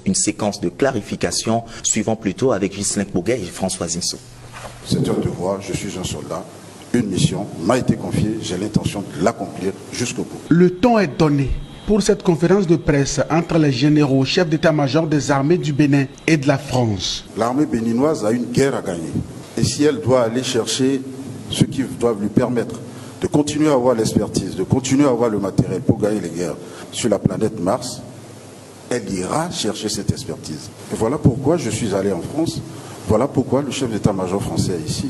Une séquence de clarification suivant plutôt avec Ghislain Pogay et François Zinsou. C'est un devoir, je suis un soldat, une mission m'a été confiée, j'ai l'intention de l'accomplir jusqu'au bout. Le temps est donné pour cette conférence de presse entre les généraux, chefs d'état-major des armées du Bénin et de la France. L'armée béninoise a une guerre à gagner. Et si elle doit aller chercher ce qui doit lui permettre de continuer à avoir l'expertise, de continuer à avoir le matériel pour gagner les guerres sur la planète Mars, elle ira chercher cette expertise. Et voilà pourquoi je suis allé en France, voilà pourquoi le chef d'état-major français est ici.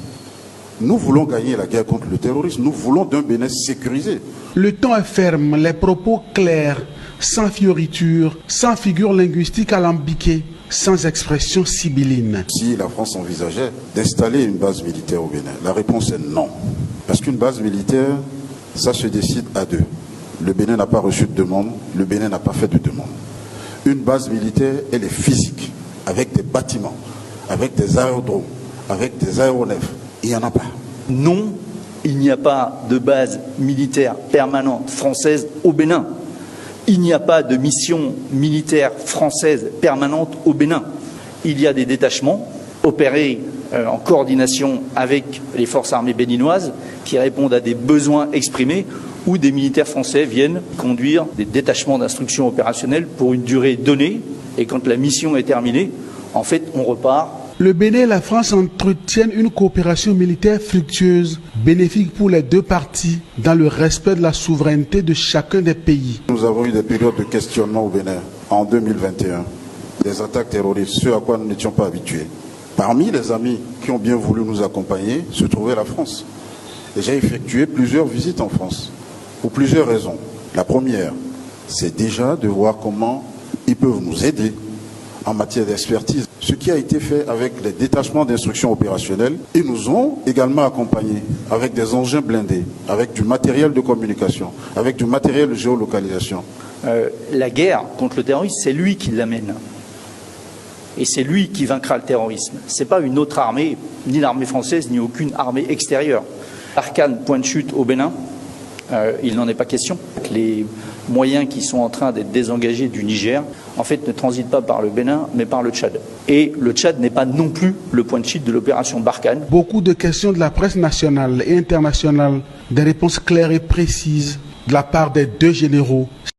Nous voulons gagner la guerre contre le terrorisme, nous voulons d'un Bénin sécurisé. Le ton est ferme, les propos clairs, sans fioritures, sans figure linguistique alambiquée, sans expression sibylline. Si la France envisageait d'installer une base militaire au Bénin, la réponse est non. Parce qu'une base militaire, ça se décide à deux. Le Bénin n'a pas reçu de demande, le Bénin n'a pas fait de demande. Une base militaire, elle est physique, avec des bâtiments, avec des aérodromes, avec des aéronefs. Il n'y en a pas. Non, il n'y a pas de base militaire permanente française au Bénin. Il n'y a pas de mission militaire française permanente au Bénin. Il y a des détachements opérés en coordination avec les forces armées béninoises qui répondent à des besoins exprimés, où des militaires français viennent conduire des détachements d'instruction opérationnelle pour une durée donnée. Et quand la mission est terminée, en fait, on repart. Le Bénin et la France entretiennent une coopération militaire fructueuse, bénéfique pour les deux parties, dans le respect de la souveraineté de chacun des pays. Nous avons eu des périodes de questionnement au Bénin en 2021, des attaques terroristes, ce à quoi nous n'étions pas habitués. Parmi les amis qui ont bien voulu nous accompagner se trouvait la France. Et j'ai effectué plusieurs visites en France, pour plusieurs raisons. La première, c'est déjà de voir comment ils peuvent nous aider en matière d'expertise. Ce qui a été fait avec les détachements d'instruction opérationnelle, ils nous ont également accompagnés avec des engins blindés, avec du matériel de communication, avec du matériel de géolocalisation. La guerre contre le terrorisme, c'est lui qui l'amène. Et c'est lui qui vaincra le terrorisme. Ce n'est pas une autre armée, ni l'armée française, ni aucune armée extérieure. Barkhane, point de chute au Bénin, il n'en est pas question. Les moyens qui sont en train d'être désengagés du Niger, en fait, ne transitent pas par le Bénin, mais par le Tchad. Et le Tchad n'est pas non plus le point de chute de l'opération Barkhane. Beaucoup de questions de la presse nationale et internationale, des réponses claires et précises de la part des deux généraux